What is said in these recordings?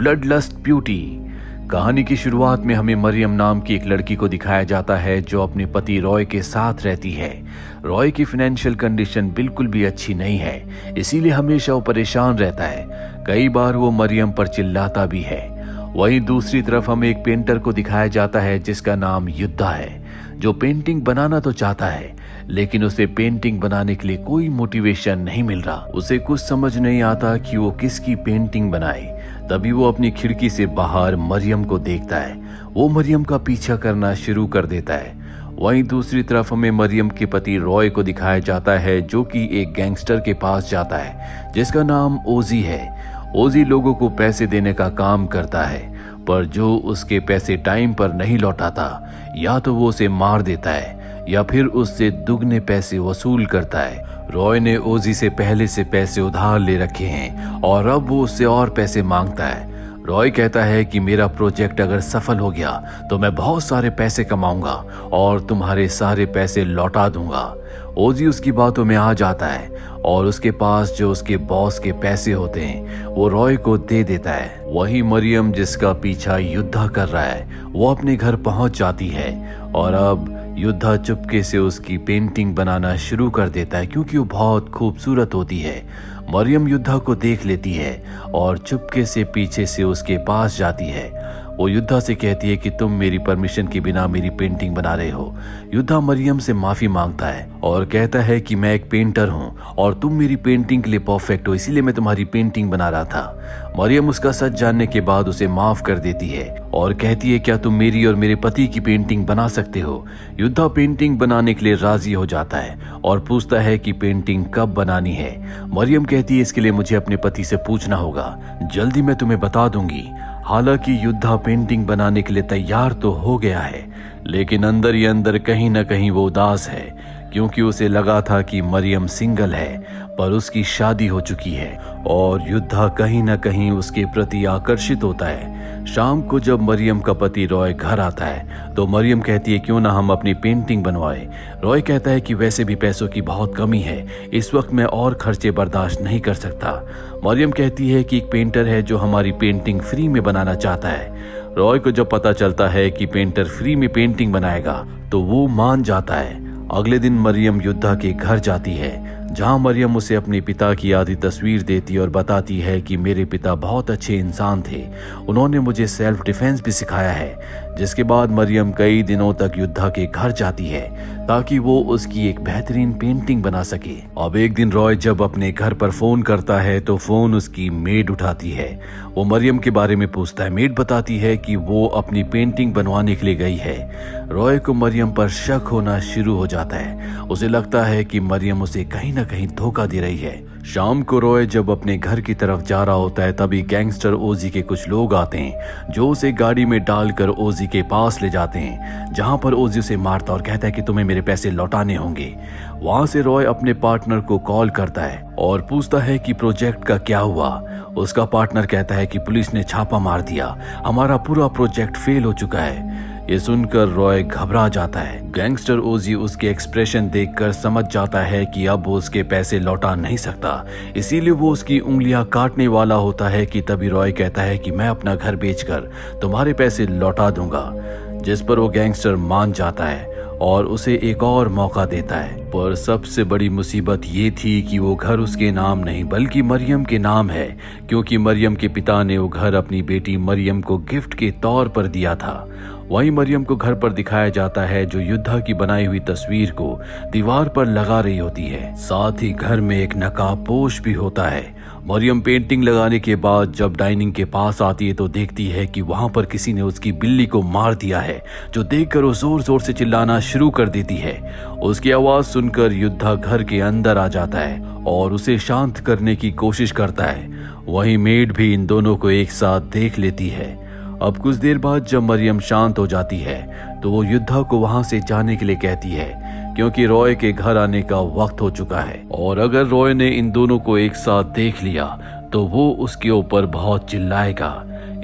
Blood lust beauty. कहानी की शुरुआत में हमें मरियम नाम की एक लड़की को दिखाया जाता है जो अपने पति रॉय के साथ रहती है। रॉय की फाइनेंशियल कंडीशन बिल्कुल भी अच्छी नहीं है, इसीलिए हमेशा वो परेशान रहता है। कई बार वो मरियम पर चिल्लाता भी है। वहीं दूसरी तरफ हमें एक पेंटर को दिखाया जाता है जिसका नाम युद्धा है, जो पेंटिंग बनाना तो चाहता है लेकिन उसे पेंटिंग बनाने के लिए कोई मोटिवेशन नहीं मिल रहा। उसे कुछ समझ नहीं आता कि वो किसकी पेंटिंग बनाए। तभी वो अपनी खिड़की से बाहर मरियम को देखता है। वो मरियम का पीछा करना शुरू कर देता है। वहीं दूसरी तरफ हमें मरियम के पति रॉय को दिखाया जाता है जो कि एक गैंगस्टर के पास जाता है जिसका नाम ओजी है। ओजी लोगों को पैसे देने का काम करता है, पर जो उसके पैसे टाइम पर नहीं लौटाता या तो वो उसे मार देता है या फिर उससे दुगने पैसे वसूल करता है। रॉय ने ओजी से पहले से पैसे उधार ले रखे हैं और अब वो उससे और पैसे मांगता है। रॉय कहता है कि मेरा प्रोजेक्ट अगर सफल हो गया तो मैं बहुत सारे पैसे कमाऊंगा और तुम्हारे सारे पैसे लौटा दूंगा। ओजी उसकी बातों में आ जाता है और उसके पास जो उसके बॉस के पैसे होते हैं वो रॉय को दे देता है। वही मरियम जिसका पीछा युद्धा कर रहा है वो अपने घर पहुंच जाती है और अब युद्धा चुपके से उसकी पेंटिंग बनाना शुरू कर देता है क्योंकि वो बहुत खूबसूरत होती है। मरियम युद्धा को देख लेती है और चुपके से पीछे से उसके पास जाती है। वो युद्धा से कहती है कि तुम मेरी परमिशन के बिना मेरी पेंटिंग बना रहे हो। युद्धा मरियम से माफी मांगता है और कहता है कि मैं एक पेंटर हूँ और तुम मेरी पेंटिंग के लिए परफेक्ट हो, इसीलिए मैं तुम्हारी पेंटिंग बना रहा था। मरियम उसका सच जानने के बाद उसे माफ कर देती है और कहती है क्या तुम मेरी और मेरे पति की पेंटिंग बना सकते हो। युद्धा पेंटिंग बनाने के लिए राजी हो जाता है और पूछता है कि पेंटिंग कब बनानी है। मरियम कहती है इसके लिए मुझे अपने पति से पूछना होगा, जल्दी मैं तुम्हें बता दूंगी। हालांकि युद्धा पेंटिंग बनाने के लिए तैयार तो हो गया है लेकिन अंदर ही अंदर कहीं ना कहीं वो उदास है क्योंकि उसे लगा था कि मरियम सिंगल है पर उसकी शादी हो चुकी है और युद्धा कहीं ना कहीं उसके प्रति आकर्षित होता है। शाम को जब मरियम का पति रॉय घर आता है तो मरियम कहती है क्यों ना हम अपनी पेंटिंग बनवाए। रॉय कहता है कि वैसे भी पैसों की बहुत कमी है, इस वक्त मैं और खर्चे बर्दाश्त नहीं कर सकता। मरियम कहती है कि एक पेंटर है जो हमारी पेंटिंग फ्री में बनाना चाहता है। रॉय को जब पता चलता है कि पेंटर फ्री में पेंटिंग बनाएगा तो वो मान जाता है। अगले दिन मरियम युद्धा के घर जाती है जहां मरियम उसे अपने पिता की आधी तस्वीर देती और बताती है कि मेरे पिता बहुत अच्छे इंसान थे, उन्होंने मुझे सेल्फ डिफेंस भी सिखाया है। जिसके बाद मरियम कई दिनों तक युद्धा के घर जाती है ताकि वो उसकी एक बेहतरीन पेंटिंग बना सके। अब एक दिन रॉय जब अपने घर पर फोन करता है तो फोन उसकी मेड उठाती है। वो मरियम के बारे में पूछता है। मेड बताती है कि वो अपनी पेंटिंग बनवाने के लिए गई है। रॉय को मरियम पर शक होना शुरू हो जाता है। उसे लगता है कि मरियम उसे कहीं ना कहीं धोखा दे रही है। शाम को रॉय जब अपने घर की तरफ जा रहा होता है तभी गैंगस्टर ओजी के कुछ लोग आते हैं जो उसे गाड़ी में डालकर ओजी के पास ले जाते हैं जहां पर ओजी उसे मारता और कहता है कि तुम्हें मेरे पैसे लौटाने होंगे। वहां से रॉय अपने पार्टनर को कॉल करता है और पूछता है कि प्रोजेक्ट का क्या हुआ। उसका पार्टनर कहता है कि पुलिस ने छापा मार दिया, हमारा पूरा प्रोजेक्ट फेल हो चुका है। ये सुनकर रॉय घबरा जाता है। गैंगस्टर ओजी उसके एक्सप्रेशन देखकर समझ जाता है कि अब वो उसके पैसे लौटा नहीं सकता, इसीलिए वो उसकी उंगलियां काटने वाला होता है कि तभी रॉय कहता है कि मैं अपना घर बेचकर तुम्हारे पैसे लौटा दूंगा। जिस पर वो गैंगस्टर मान जाता है और उसे एक और मौका देता है। पर सबसे बड़ी मुसीबत ये थी कि वो घर उसके नाम नहीं बल्कि मरियम के नाम है क्योंकि मरियम के पिता ने वो घर अपनी बेटी मरियम को गिफ्ट के तौर पर दिया था। वहीं मरियम को घर पर दिखाया जाता है जो युद्धा की बनाई हुई तस्वीर को दीवार पर लगा रही होती है। साथ ही घर में एक नकाबपोश भी होता है। मरियम पेंटिंग लगाने के बाद जब डाइनिंग के पास आती है तो देखती है कि वहां पर किसी ने उसकी बिल्ली को मार दिया है, जो देखकर वो जोर जोर से चिल्लाना शुरू कर देती है। उसकी आवाज सुनकर युद्धा घर के अंदर आ जाता है और उसे शांत करने की कोशिश करता है। वहीं मेड भी इन दोनों को एक साथ देख लेती है। अब कुछ देर बाद जब मरियम शांत हो जाती है तो वो युद्धा को वहां से जाने के लिए कहती है क्योंकि रॉय के घर आने का वक्त हो चुका है और अगर रॉय ने इन दोनों को एक साथ देख लिया तो वो उसके ऊपर बहुत चिल्लाएगा।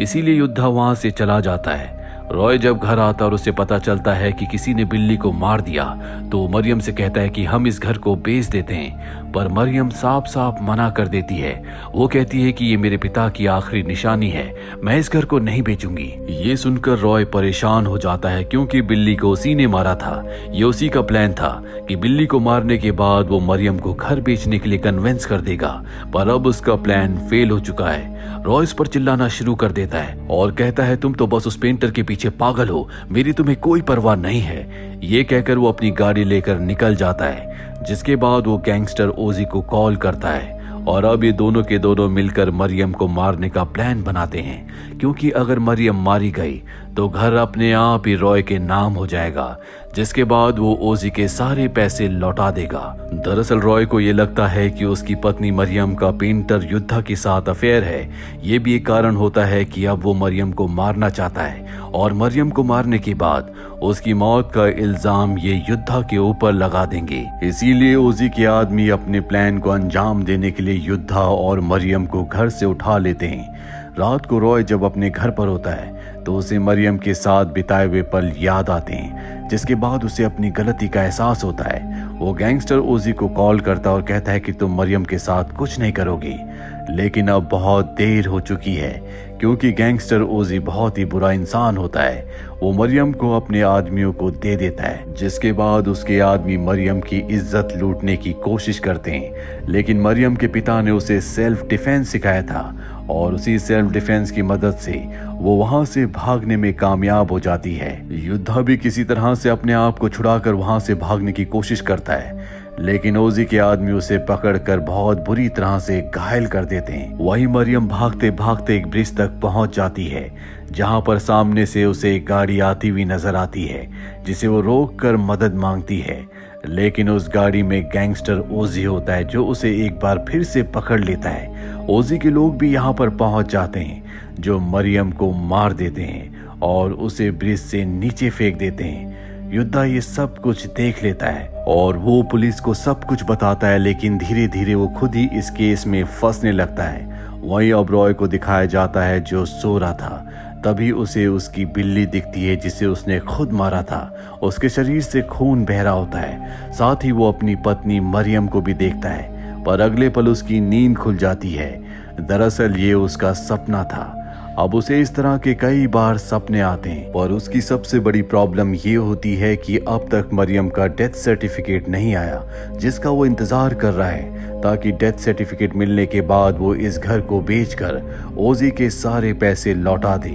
इसीलिए युद्धा वहां से चला जाता है। रॉय जब घर आता और उसे पता चलता है कि किसी ने बिल्ली को मार दिया तो मरियम से कहता है कि हम इस घर को बेच देते हैं, पर मरियम साफ साफ मना कर देती है। वो कहती है कि ये मेरे पिता की आखिरी निशानी है, मैं इस घर को नहीं बेचूंगी। ये सुनकर रॉय परेशान हो जाता है क्योंकि बिल्ली को उसी ने मारा था। ये उसी का प्लान था कि बिल्ली को मारने के बाद वो मरियम को घर बेचने के लिए कन्विंस कर देगा, पर अब उसका प्लान फेल हो चुका है। रॉय इस पर चिल्लाना शुरू कर देता है और कहता है तुम तो बस उस पेंटर के पीछे पागल हो, मेरी तुम्हें कोई परवाह नहीं है। ये कहकर वो अपनी गाड़ी लेकर निकल जाता है, जिसके बाद वो गैंगस्टर ओजी को कॉल करता है और अब ये दोनों के दोनों मिलकर मरियम को मारने का प्लान बनाते हैं, क्योंकि अगर मरियम मारी गई तो घर अपने आप ही रॉय के नाम हो जाएगा, जिसके बाद वो ओजी के सारे पैसे लौटा देगा। दरअसल रॉय को ये लगता है कि उसकी पत्नी मरियम का पेंटर युद्धा के साथ अफेयर है। ये भी एक कारण होता है कि अब वो मरियम को मारना चाहता है और मरियम को मारने के बाद उसकी मौत का इल्जाम ये युद्धा के ऊपर लगा देंगे। इसीलिए ओजी के आदमी अपने प्लान को अंजाम देने के लिए युद्धा और मरियम को घर से उठा लेते हैं। रात को रॉय जब अपने घर पर होता है तो उसे मरियम के साथ बिताए हुए पल याद आते हैं, जिसके बाद उसे अपनी गलती का एहसास होता है। वो गैंगस्टर ओजी को कॉल करता और कहता है कि तुम मरियम के साथ कुछ नहीं करोगी, लेकिन अब बहुत देर हो चुकी है, क्योंकि गैंगस्टर ओजी बहुत ही बुरा इंसान होता है। वो मरियम को अपने आदमियों को दे देता है, जिसके बाद उसके आदमी मरियम की इज्जत लूटने की कोशिश करते हैं, लेकिन मरियम के पिता ने उसे सेल्फ डिफेंस सिखाया था और उसी सेल्फ डिफेंस की मदद से वो वहां से भागने में कामयाब हो जाती है। युद्धा भी किसी तरह से अपने आप को छुड़ाकर वहां से भागने की कोशिश करता है, लेकिन ओजी के आदमी उसे पकड़कर बहुत बुरी तरह से घायल कर देते हैं। वहीं मरियम भागते भागते एक ब्रिज तक पहुंच जाती है, जहां पर सामने से उसे एक गाड़ी आती हुई नजर आती है, जिसे वो रोक कर मदद मांगती है, लेकिन उस गाड़ी में गैंगस्टर ओजी होता है, जो उसे एक बार फिर से पकड़ लेता है। ओजी के लोग भी यहाँ पर पहुंच जाते हैं, जो मरियम को मार देते हैं और उसे ब्रिज से नीचे फेंक देते हैं। युद्धा ये सब कुछ देख लेता है और वो पुलिस को सब कुछ बताता है, लेकिन धीरे धीरे वो खुद ही इस केस में फंसने लगता है। वहीं अब रॉय को दिखाया जाता है जो सो रहा था। तभी उसे उसकी बिल्ली दिखती है, जिसे उसने खुद मारा था। उसके शरीर से खून बह रहा होता है। साथ ही वो अपनी पत्नी मरियम को भी देखता है, पर अगले पल उसकी नींद खुल जाती है। दरअसल ये उसका सपना था। अब उसे इस तरह के कई बार सपने आते हैं, और उसकी सबसे बड़ी प्रॉब्लम ये होती है कि अब तक मरियम का डेथ सर्टिफिकेट नहीं आया, जिसका वो इंतजार कर रहा है, ताकि डेथ सर्टिफिकेट मिलने के बाद वो इस घर को बेचकर ओजी के सारे पैसे लौटा दे।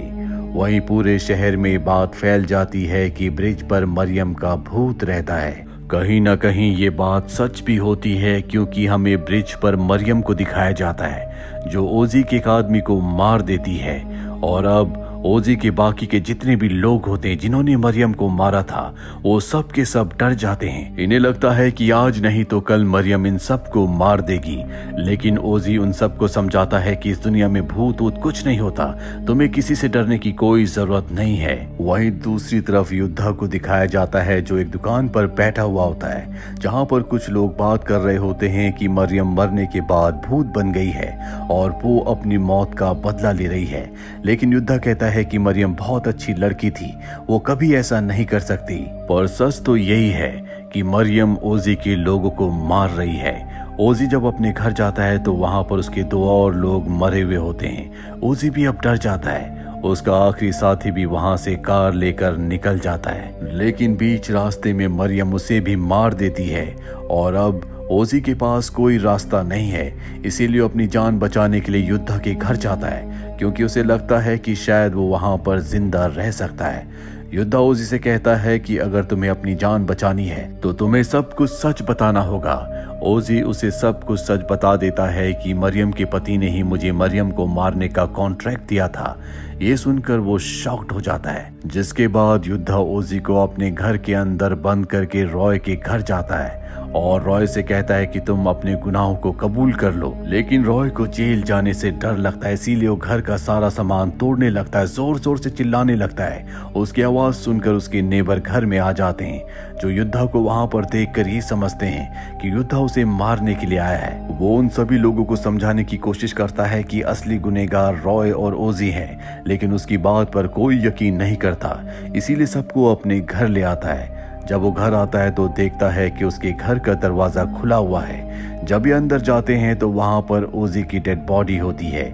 वहीं पूरे शहर में बात फैल जाती है कि ब्रिज पर मरियम का भूत रहता है। कहीं ना कहीं ये बात सच भी होती है, क्योंकि हमें ब्रिज पर मरियम को दिखाया जाता है, जो ओजी के एक आदमी को मार देती है। और अब ओजी के बाकी के जितने भी लोग होते हैं जिन्होंने मरियम को मारा था, वो सब के सब डर जाते हैं। इन्हें लगता है कि आज नहीं तो कल मरियम इन सब को मार देगी, लेकिन ओजी उन सब को समझाता है कि इस दुनिया में भूत वूत कुछ नहीं होता, तुम्हें किसी से डरने की कोई जरूरत नहीं है। वहीं दूसरी तरफ युद्धा को दिखाया जाता है, जो एक दुकान पर बैठा हुआ होता है, जहाँ पर कुछ लोग बात कर रहे होते हैं कि मरियम मरने के बाद भूत बन गई है और वो अपनी मौत का बदला ले रही है। लेकिन युद्धा कहता है कि मरियम बहुत अच्छी लड़की थी, वो कभी ऐसा नहीं कर सकती। पर सच तो यही है कि मरियम ओजी के लोगों को मार रही है। ओजी जब अपने घर जाता है तो वहां पर उसके 2 और लोग मरे हुए होते हैं। ओजी भी अब डर जाता है। उसका आखिरी साथी भी वहां से कार लेकर निकल जाता है, लेकिन बीच रास्ते में मरियम उसे भी मार देती है और अब ओजी के पास कोई रास्ता नहीं है। इसीलिए अपनी जान बचाने के लिए युद्धा के घर जाता है, क्योंकि उसे लगता है कि शायद वो वहां पर जिंदा रह सकता है। युद्धा ओजी से कहता है कि अगर तुम्हें अपनी जान बचानी है तो तुम्हें सब कुछ सच बताना होगा। ओजी उसे सब कुछ सच बता देता है कि मरियम के पति ने ही मुझे मरियम को मारने का कॉन्ट्रैक्ट दिया था। ये सुनकर वो शॉक्ड हो जाता है, जिसके बाद युद्धा ओजी को अपने घर के अंदर बंद करके रॉय के घर जाता है और रॉय से कहता है कि तुम अपने गुनाहों को कबूल कर लो। लेकिन रॉय को जेल जाने से डर लगता है, इसीलिए वो घर का सारा सामान तोड़ने लगता है, जोर जोर से चिल्लाने लगता है। उसकी आवाज सुनकर उसके नेबर घर में आ जाते हैं, जो युद्धा को वहां पर देखकर ये समझते हैं कि युद्धा उसे मारने के लिए आया है। वो उन सभी लोगों को समझाने की कोशिश करता है कि असली गुनहगार रॉय और ओजी हैं, लेकिन उसकी बात पर कोई यकीन नहीं करता, इसीलिए सबको अपने घर ले आता है। जब वो घर आता है तो देखता है कि उसके घर का दरवाजा खुला हुआ है। जब ये अंदर जाते हैं तो वहां पर ओजी की डेड बॉडी होती है,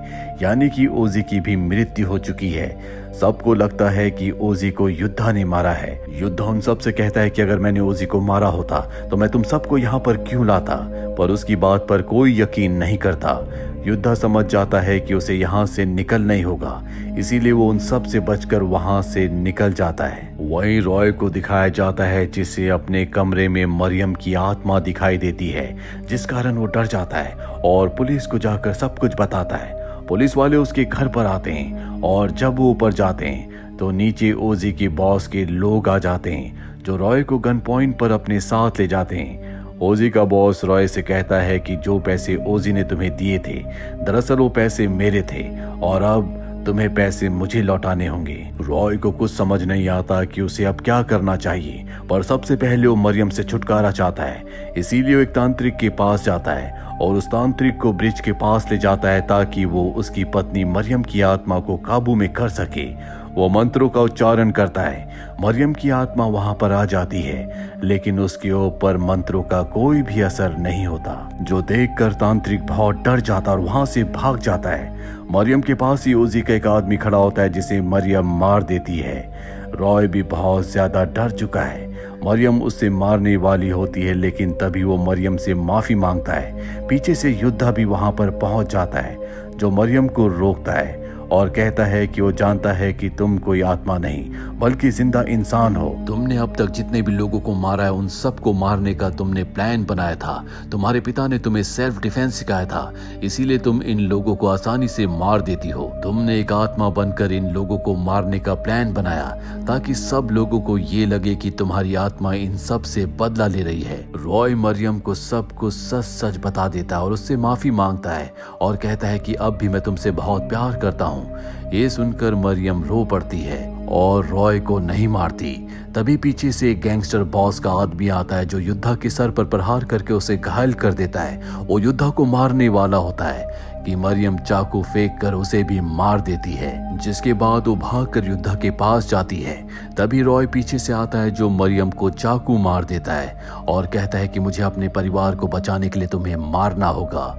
यानी कि ओजी की भी मृत्यु हो चुकी है। सबको लगता है कि ओजी को युद्धा ने मारा है। युद्धा उन सब से कहता है कि अगर मैंने ओजी को मारा होता तो मैं तुम सबको यहाँ पर क्यों लाता, पर उसकी बात पर कोई यकीन नहीं करता। युद्धा समझ जाता है कि उसे यहाँ से निकलना ही होगा, इसीलिए वो उन सब से बचकर वहां से निकल जाता है। वहीं रॉय को दिखाया जाता है जिसे अपने कमरे में मरियम की आत्मा दिखाई देती है, जिस कारण वो डर जाता है और पुलिस को जाकर सब कुछ बताता है। पुलिस वाले उसके घर पर आते हैं और जब वो ऊपर जाते हैं तो नीचे ओजी के बॉस के लोग आ जाते हैं, जो रॉय को गन पॉइंट पर अपने साथ ले जाते हैं। ओजी का बॉस रॉय से कहता है कि जो पैसे ओजी ने तुम्हें दिए थे, दरअसल वो पैसे मेरे थे और अब तुम्हें पैसे मुझे लौटाने होंगे। रॉय को कुछ समझ नहीं आता कि उसे अब क्या करना चाहिए, पर सबसे पहले वो मरियम से छुटकारा चाहता है, इसीलिए वो एक तांत्रिक के पास जाता है और उस तांत्रिक को ब्रिज के पास ले जाता है ताकि वो उसकी पत्नी मरियम की आत्मा को काबू में कर सके। वो मंत्रों का उच्चारण करता है, मरियम की आत्मा वहां पर आ जाती है, लेकिन उसके ऊपर मंत्रों का कोई भी असर नहीं होता, जो देखकर तांत्रिक बहुत डर जाता और वहां से भाग जाता है। मरियम के पास ही ओजी का एक आदमी खड़ा होता है जिसे मरियम मार देती है। रॉय भी बहुत ज्यादा डर चुका है। मरियम उससे मारने वाली होती है, लेकिन तभी वो मरियम से माफी मांगता है। पीछे से युद्धा भी वहां पर पहुंच जाता है, जो मरियम को रोकता है और कहता है कि वो जानता है कि तुम कोई आत्मा नहीं बल्कि जिंदा इंसान हो। तुमने अब तक जितने भी लोगों को मारा है उन सबको मारने का तुमने प्लान बनाया था। तुम्हारे पिता ने तुम्हें सेल्फ डिफेंस सिखाया था, इसीलिए तुम इन लोगों को आसानी से मार देती हो। तुमने एक आत्मा बनकर इन लोगों को मारने का प्लान बनाया ताकि सब लोगों को ये लगे कि तुम्हारी आत्मा इन सब से बदला ले रही है। रॉय मरियम को सब कुछ सच सच बता देता है और उससे माफी मांगता है और कहता है कि अब भी मैं तुमसे बहुत प्यार करता हूँ। ये सुनकर मरियम रो पड़ती है और रॉय को नहीं मारती। तभी पीछे से एक गैंगस्टर बॉस का आदमी आता है, जो युद्धा के सर पर प्रहार करके उसे घायल कर देता है। वो युद्धा को मारने वाला होता है कि मरियम चाकू फेंक कर उसे भी मार देती है, जिसके बाद वो भागकर युद्धा के पास जाती है। तभी रॉय पीछे से आता है, जो मरियम को चाकू मार देता है और कहता है कि मुझे अपने परिवार को बचाने के लिए तुम्हें मारना होगा।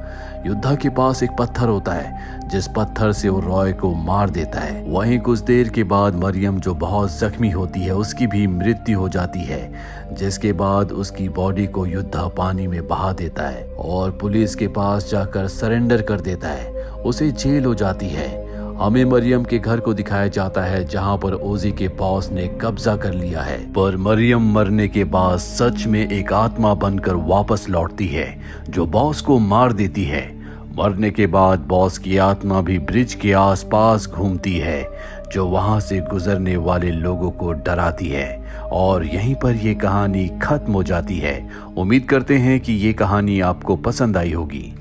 युद्धा के पास एक पत्थर होता है, जिस पत्थर से वो रॉय को मार देता है। वहीं कुछ देर के बाद मरियम, जो बहुत जख्मी होती है, उसकी भी मृत्यु हो जाती है, जिसके बाद उसकी बॉडी को युद्धा पानी में बहा देता है और पुलिस के पास जाकर सरेंडर कर देता है। उसे जेल हो जाती है। हमें मरियम के घर को दिखाया जाता है, जहां पर ओजी के बॉस ने कब्जा कर लिया है। पर मरियम मरने के बाद सच में एक आत्मा बनकर वापस लौटती है, जो बॉस को मार देती है। मरने के बाद बॉस की आत्मा भी ब्रिज के आसपास घूमती है, जो वहां से गुजरने वाले लोगों को डराती है। और यहीं पर ये कहानी खत्म हो जाती है। उम्मीद करते हैं कि ये कहानी आपको पसंद आई होगी।